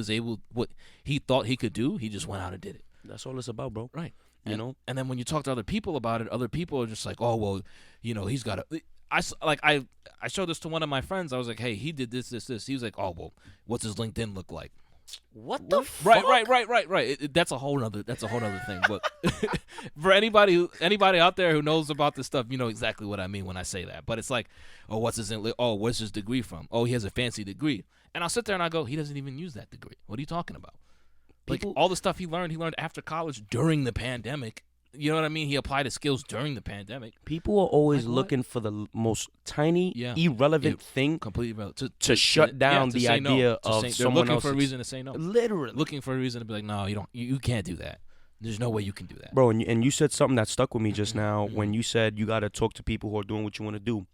[SPEAKER 2] thought he could do. He just went out and did it.
[SPEAKER 1] That's all it's about, bro.
[SPEAKER 2] Right.
[SPEAKER 1] You know.
[SPEAKER 2] And then when you talk to other people about it, other people are just like, oh well, he's got to. I showed this to one of my friends. I was like, hey, he did this. He was like, oh well, what's his LinkedIn look like?
[SPEAKER 1] What the fuck?
[SPEAKER 2] Right. That's a whole other thing. But for anybody out there who knows about this stuff, you know exactly what I mean when I say that. But it's like, oh, what's his degree from? Oh, he has a fancy degree. And I'll sit there and I go, he doesn't even use that degree. What are you talking about? Like all the stuff he learned after college during the pandemic. You know what I mean? He applied his skills during the pandemic.
[SPEAKER 1] People are always looking for the most tiny, irrelevant thing
[SPEAKER 2] completely irrelevant
[SPEAKER 1] to shut down the idea of someone
[SPEAKER 2] looking
[SPEAKER 1] else.
[SPEAKER 2] for a reason to say no.
[SPEAKER 1] Literally.
[SPEAKER 2] Looking for a reason to be like, no, you can't do that. There's no way you can do that.
[SPEAKER 1] Bro, and you said something that stuck with me just now when you said you got to talk to people who are doing what you want to do.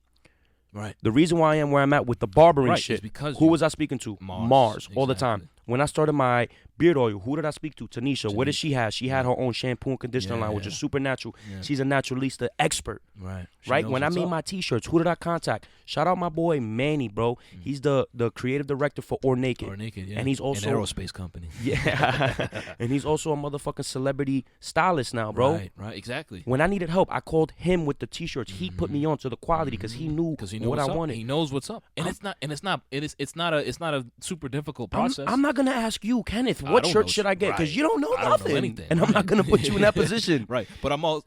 [SPEAKER 2] Right.
[SPEAKER 1] The reason why I am where I'm at with the barbering shit,
[SPEAKER 2] is because
[SPEAKER 1] who was I speaking to? Mars all the time.
[SPEAKER 2] Exactly.
[SPEAKER 1] When I started my beard oil, who did I speak to? Tanisha. What did she have? She had her own shampoo and conditioner line, which is super natural.
[SPEAKER 2] Yeah.
[SPEAKER 1] She's a naturalista expert.
[SPEAKER 2] Right.
[SPEAKER 1] Right? When I made my T-shirts, who did I contact? Shout out my boy Manny, bro. He's the creative director for Or Naked.
[SPEAKER 2] Or Naked, yeah.
[SPEAKER 1] And he's also
[SPEAKER 2] an aerospace company.
[SPEAKER 1] Yeah. And he's also a motherfucking celebrity stylist now, bro.
[SPEAKER 2] Right, exactly.
[SPEAKER 1] When I needed help, I called him with the T-shirts. He put me on to the quality because he knew what I wanted.
[SPEAKER 2] He knows what's up. And it's not a super difficult process.
[SPEAKER 1] I'm not gonna ask you, Kenneth, what shirt should I get? Because you don't know nothing.
[SPEAKER 2] I don't know anything.
[SPEAKER 1] And I'm not gonna put you in that position.
[SPEAKER 2] Right. But I'm all,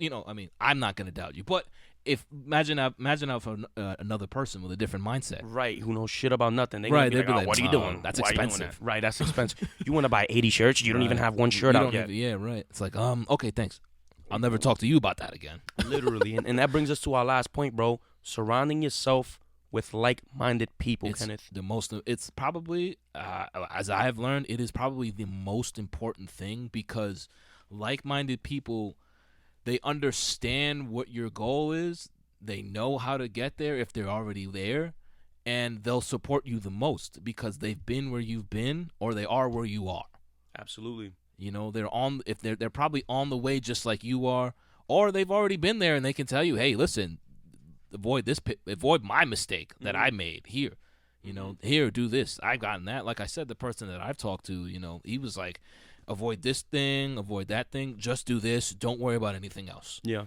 [SPEAKER 2] I'm not gonna doubt you. But imagine if another person with a different mindset.
[SPEAKER 1] Right, who knows shit about nothing. They'd
[SPEAKER 2] Right,
[SPEAKER 1] be like,
[SPEAKER 2] they'd be
[SPEAKER 1] oh,
[SPEAKER 2] like,
[SPEAKER 1] what are you doing?
[SPEAKER 2] That's
[SPEAKER 1] Why
[SPEAKER 2] expensive.
[SPEAKER 1] You doing that? Right, that's expensive. You want to buy 80 shirts? You don't even have one shirt out yet.
[SPEAKER 2] Yeah, right. It's like, okay, thanks. I'll never talk to you about that again.
[SPEAKER 1] Literally. And that brings us to our last point, bro. Surrounding yourself with like-minded people, Kenneth.
[SPEAKER 2] It's probably, as I have learned, it is probably the most important thing because like-minded people, they understand what your goal is. They know how to get there if they're already there, and they'll support you the most because they've been where you've been or they are where you are.
[SPEAKER 1] Absolutely.
[SPEAKER 2] They're probably on the way just like you are, or they've already been there and they can tell you, hey, listen, avoid my mistake that I made here. Here, do this. I've gotten that. Like I said, the person that I've talked to, he was like, avoid this thing, avoid that thing, just do this. Don't worry about anything else.
[SPEAKER 1] Yeah.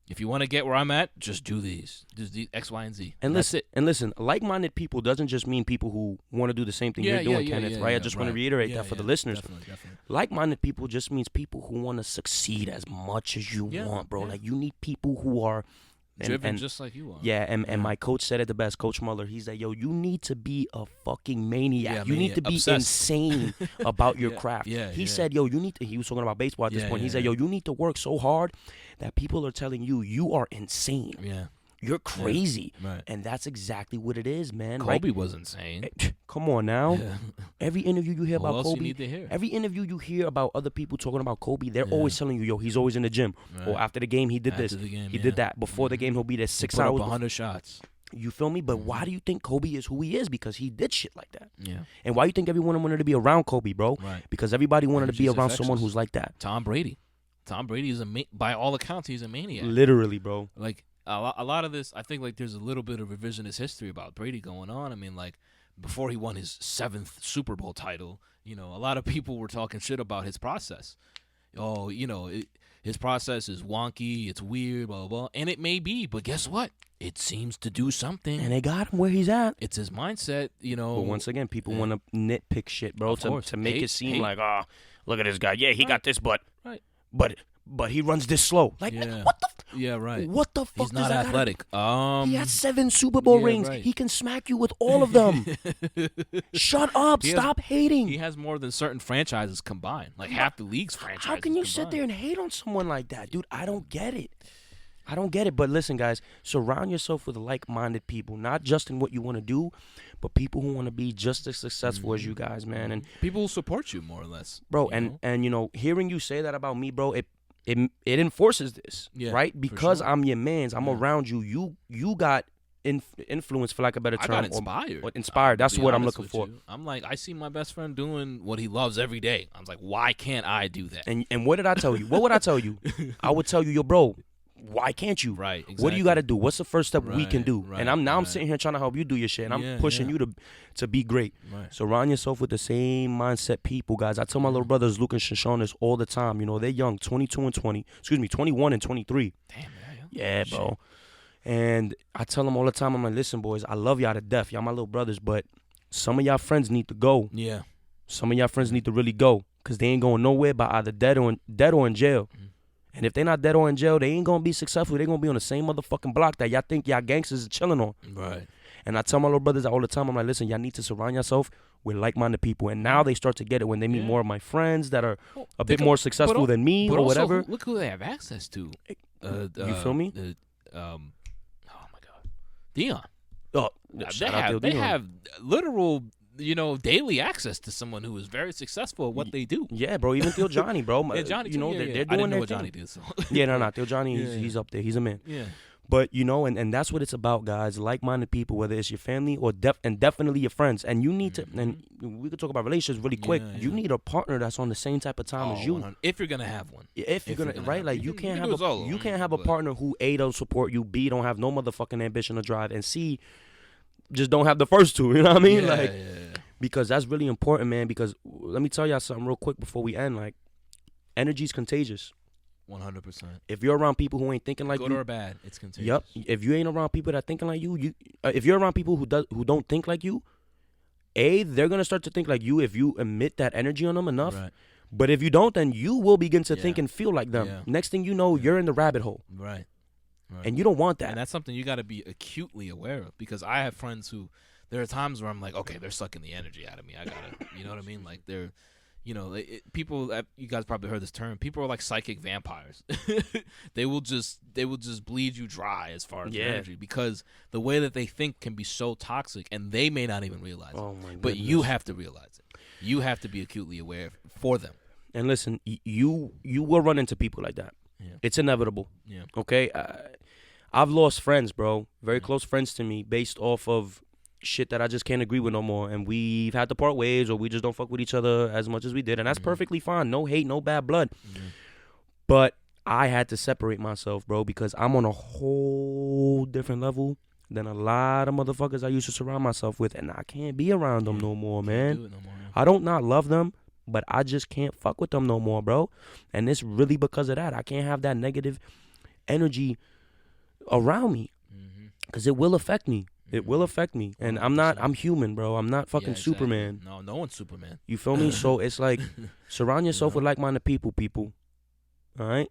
[SPEAKER 2] If you want to get where I'm at, just do these. Just the X, Y, and Z.
[SPEAKER 1] And
[SPEAKER 2] that's it.
[SPEAKER 1] And listen, like-minded people doesn't just mean people who want to do the same thing you're doing, Kenneth, right? I just want to reiterate that for the listeners.
[SPEAKER 2] Definitely.
[SPEAKER 1] Like-minded people just means people who want to succeed as much as you want, bro. Like, you need people who are
[SPEAKER 2] driven just like you are.
[SPEAKER 1] Yeah, and my coach said it the best, Coach Muller. He's like, yo, you need to be a fucking maniac. You need to be insane about your craft. He said, yo, he was talking about baseball at this point. He said, yo, you need to work so hard that people are telling you are insane.
[SPEAKER 2] Yeah.
[SPEAKER 1] You're crazy.
[SPEAKER 2] Yeah. Right.
[SPEAKER 1] And that's exactly what it is, man.
[SPEAKER 2] Kobe was insane.
[SPEAKER 1] Come on now. Yeah. Every interview you hear
[SPEAKER 2] about
[SPEAKER 1] Kobe,
[SPEAKER 2] you need to hear?
[SPEAKER 1] Every interview you hear about other people talking about Kobe, they're always telling you, yo, he's always in the gym. Right. Or after the game, he did this. He did that. Before the game, he'll be there 6 hours.
[SPEAKER 2] He put up 100 shots.
[SPEAKER 1] You feel me? But why do you think Kobe is who he is? Because he did shit like that.
[SPEAKER 2] Yeah.
[SPEAKER 1] And why do you think everyone wanted to be around Kobe, bro?
[SPEAKER 2] Right.
[SPEAKER 1] Because everybody wanted to be around someone who's like that.
[SPEAKER 2] Tom Brady is by all accounts, he's a maniac.
[SPEAKER 1] Literally, bro.
[SPEAKER 2] Like, a lot of this, I think, like, there's a little bit of revisionist history about Brady going on. I mean, like, before he won his 7th Super Bowl title, a lot of people were talking shit about his process. Oh, his process is wonky, it's weird, blah, blah, blah. And it may be, but guess what? It seems to do something.
[SPEAKER 1] And they got him where he's at.
[SPEAKER 2] It's his mindset,
[SPEAKER 1] But once again, people want to nitpick shit, bro, to make it seem like, look at this guy. Yeah, he got this, but he runs this slow. Like, what the
[SPEAKER 2] right.
[SPEAKER 1] What the fuck?
[SPEAKER 2] He's not athletic.
[SPEAKER 1] He has 7 Super Bowl rings. Right. He can smack you with all of them. Shut up. Stop hating.
[SPEAKER 2] He has more than certain franchises combined. Like half the league's franchises.
[SPEAKER 1] How can you sit there and hate on someone like that? Dude, I don't get it. But listen, guys, surround yourself with like-minded people, not just in what you want to do, but people who want to be just as successful as you guys, man. And
[SPEAKER 2] people who support you more or less.
[SPEAKER 1] Bro, and hearing you say that about me, bro, it enforces this, right? Because I'm your mans, I'm around you. You got influence, for lack of a better term.
[SPEAKER 2] I got inspired.
[SPEAKER 1] Or inspired. That's what I'm looking for.
[SPEAKER 2] I'm like, I see my best friend doing what he loves every day. I was like, why can't I do that?
[SPEAKER 1] And what did I tell you? What would I tell you? I would tell you, yo, bro, why can't you?
[SPEAKER 2] Right. Exactly.
[SPEAKER 1] What do you got to do? What's the first step we can
[SPEAKER 2] Right,
[SPEAKER 1] do?
[SPEAKER 2] right,
[SPEAKER 1] And I'm
[SPEAKER 2] right.
[SPEAKER 1] sitting here trying to help you do your shit, and
[SPEAKER 2] Yeah,
[SPEAKER 1] I'm pushing
[SPEAKER 2] yeah.
[SPEAKER 1] you to be great.
[SPEAKER 2] Right.
[SPEAKER 1] Surround yourself with the same mindset people, guys. I tell my little brothers Luke and Shashawn this all the time. You know, they're young, 22 and 20. Excuse me, 21 and 23.
[SPEAKER 2] Damn, man.
[SPEAKER 1] Yeah, bro. And I tell them all the time, I'm like, listen, boys, I love y'all to death. Y'all my little brothers, but some of y'all friends need to go.
[SPEAKER 2] Yeah.
[SPEAKER 1] Some of y'all friends need to really go, because they ain't going nowhere by either dead or in jail. And if they not dead or in jail, they ain't going to be successful. They going to be on the same motherfucking block that y'all think y'all gangsters is chilling on.
[SPEAKER 2] Right.
[SPEAKER 1] And I tell my little brothers all the time, I'm like, listen, y'all need to surround yourself with like-minded people. And now they start to get it when they meet more of my friends that are a bit more successful than me or whatever.
[SPEAKER 2] Also, look who they have access to.
[SPEAKER 1] You feel me?
[SPEAKER 2] Oh my God, Dion.
[SPEAKER 1] Oh,
[SPEAKER 2] They have literal, daily access to someone who is very successful at what they do.
[SPEAKER 1] Yeah, bro. Even Theo Johnny, bro.
[SPEAKER 2] Yeah, Johnny,
[SPEAKER 1] you know,
[SPEAKER 2] too.
[SPEAKER 1] they're
[SPEAKER 2] I
[SPEAKER 1] doing
[SPEAKER 2] didn't know
[SPEAKER 1] their
[SPEAKER 2] what
[SPEAKER 1] thing.
[SPEAKER 2] Johnny did. So.
[SPEAKER 1] Yeah, no. Theo Johnny, he's up there. He's a man.
[SPEAKER 2] Yeah.
[SPEAKER 1] But, and that's what it's about, guys. Like-minded people, whether it's your family or definitely your friends. And you need to, and we could talk about relationships really quick.
[SPEAKER 2] Yeah,
[SPEAKER 1] You need a partner that's on the same type of time as you.
[SPEAKER 2] 100. If you're going to have one.
[SPEAKER 1] If you're gonna right, like you can't have a
[SPEAKER 2] but-
[SPEAKER 1] partner who A, don't support you, B, don't have no motherfucking ambition to drive, and C, just don't have the first two. You know what I mean?
[SPEAKER 2] Yeah,
[SPEAKER 1] Because that's really important, man. Because let me tell y'all something real quick before we end. Like, energy's contagious.
[SPEAKER 2] 100%.
[SPEAKER 1] If you're around people who ain't thinking like
[SPEAKER 2] Good
[SPEAKER 1] you,
[SPEAKER 2] or bad, it's contagious.
[SPEAKER 1] yep. If you ain't around people that thinking like you, if you're around people who don't think like you, A, they're gonna start to think like you if you emit that energy on them enough.
[SPEAKER 2] Right.
[SPEAKER 1] But if you don't, then you will begin to
[SPEAKER 2] Yeah.
[SPEAKER 1] think and feel like them.
[SPEAKER 2] Yeah.
[SPEAKER 1] Next thing you know, you're in the rabbit hole,
[SPEAKER 2] Right.
[SPEAKER 1] and you don't want that.
[SPEAKER 2] And that's something you got to be acutely aware of, because I have friends who, there are times where I'm like, okay, they're sucking the energy out of me. I gotta, you know what I mean? Like they're, people. You guys probably heard this term. People are like psychic vampires. they will just bleed you dry as far as your energy, because the way that they think can be so toxic, and they may not even realize
[SPEAKER 1] Oh
[SPEAKER 2] it.
[SPEAKER 1] my
[SPEAKER 2] But
[SPEAKER 1] goodness.
[SPEAKER 2] you have to realize it. You have to be acutely aware for them.
[SPEAKER 1] And listen, you will run into people like that.
[SPEAKER 2] Yeah.
[SPEAKER 1] It's inevitable.
[SPEAKER 2] Yeah.
[SPEAKER 1] Okay, I've lost friends, bro. Very close friends to me, based off of shit that I just can't agree with no more, and we've had to part ways, or we just don't fuck with each other as much as we did, and that's perfectly fine. No hate, no bad blood. But I had to separate myself, bro, because I'm on a whole different level than a lot of motherfuckers I used to surround myself with, and I can't be around them no more, man.
[SPEAKER 2] Do it no more, yeah.
[SPEAKER 1] I don't not love them, but I just can't fuck with them no more, bro. And it's really because of that. I can't have that negative energy around me, because it will affect me. It will affect me. And I'm human, bro. I'm not fucking
[SPEAKER 2] Yeah, exactly.
[SPEAKER 1] Superman.
[SPEAKER 2] No one's Superman.
[SPEAKER 1] You feel me? So it's like, surround yourself with like-minded people. All right?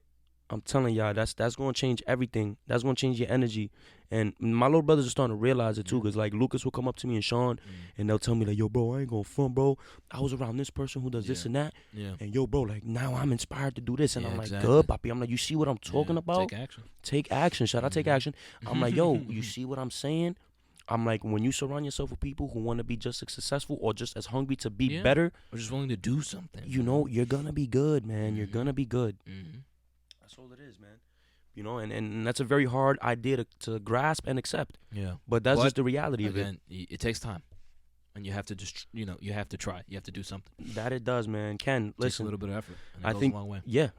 [SPEAKER 1] I'm telling y'all, that's going to change everything. That's going to change your energy. And my little brothers are starting to realize it too, because like Lucas will come up to me and Sean, and they'll tell me like, yo, bro, I ain't going to front, bro. I was around this person who does this and that.
[SPEAKER 2] Yeah.
[SPEAKER 1] And yo, bro, like now I'm inspired to do this. And
[SPEAKER 2] Yeah,
[SPEAKER 1] I'm like,
[SPEAKER 2] exactly.
[SPEAKER 1] good, papi. I'm like, you see what I'm talking about?
[SPEAKER 2] Take action.
[SPEAKER 1] Take action. Shout out, take action. I'm like, yo, you see what I'm saying? I'm like, when you surround yourself with people who want to be just as successful or just as hungry to be better,
[SPEAKER 2] Or just willing to do something.
[SPEAKER 1] you're going to be good, man. You're going to be good. That's all it is, man. And that's a very hard idea to grasp and accept.
[SPEAKER 2] Yeah.
[SPEAKER 1] But that's just the reality of it.
[SPEAKER 2] Again, it takes time. And you have to just, you have to try. You have to do something.
[SPEAKER 1] That it does, man. Ken,
[SPEAKER 2] It takes a
[SPEAKER 1] listen.
[SPEAKER 2] little bit of effort. And
[SPEAKER 1] I
[SPEAKER 2] goes
[SPEAKER 1] think,
[SPEAKER 2] a long way.
[SPEAKER 1] yeah,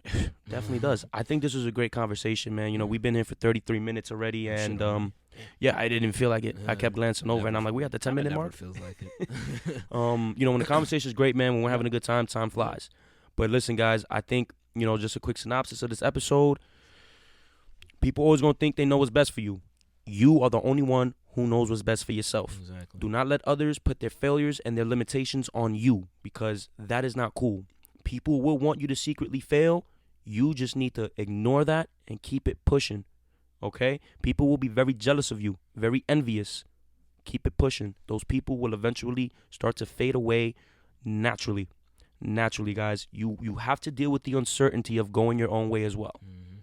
[SPEAKER 1] definitely does. I think this was a great conversation, man. We've been here for 33 minutes already, and yeah, I didn't feel like it. I kept glancing over, and I'm like, we at the 10-minute mark.
[SPEAKER 2] Feels like it.
[SPEAKER 1] When the conversation is great, man, when we're having a good time flies. But listen, guys, I think, just a quick synopsis of this episode. People always gonna think they know what's best for you. You are the only one who knows what's best for yourself.
[SPEAKER 2] Exactly.
[SPEAKER 1] Do not let others put their failures and their limitations on you, because that is not cool. People will want you to secretly fail. You just need to ignore that and keep it pushing. Okay? People will be very jealous of you, very envious. Keep it pushing. Those people will eventually start to fade away naturally. Naturally, guys. You have to deal with the uncertainty of going your own way as well.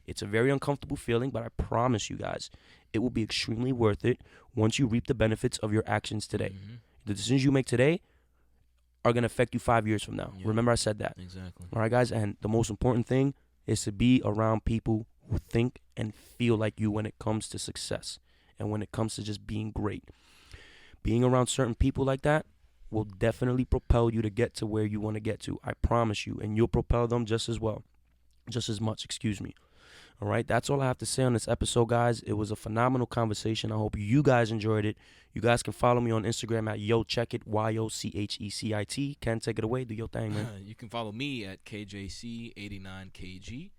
[SPEAKER 1] It's a very uncomfortable feeling, but I promise you guys, it will be extremely worth it once you reap the benefits of your actions today. The decisions you make today are going to affect you 5 years from now.
[SPEAKER 2] Yeah.
[SPEAKER 1] Remember I said that.
[SPEAKER 2] Exactly.
[SPEAKER 1] All right, guys? And the most important thing is to be around people who think and feel like you when it comes to success and when it comes to just being great. Being around certain people like that will definitely propel you to get to where you want to get to. I promise you. And you'll propel them just as well. Just as much, excuse me. All right, that's all I have to say on this episode, guys. It was a phenomenal conversation. I hope you guys enjoyed it. You guys can follow me on Instagram at YoChecit, YoChecit. Ken, take it away. Do your thing, man.
[SPEAKER 2] You can follow me at KJC89KG.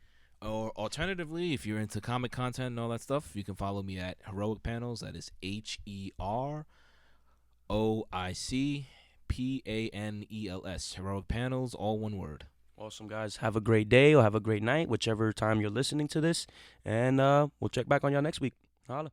[SPEAKER 2] Or alternatively, if you're into comic content and all that stuff, you can follow me at Heroic Panels. That is HeroicPanels. Heroic Panels, all one word.
[SPEAKER 1] Awesome, guys. Have a great day or have a great night, whichever time you're listening to this. And we'll check back on y'all next week. Holla.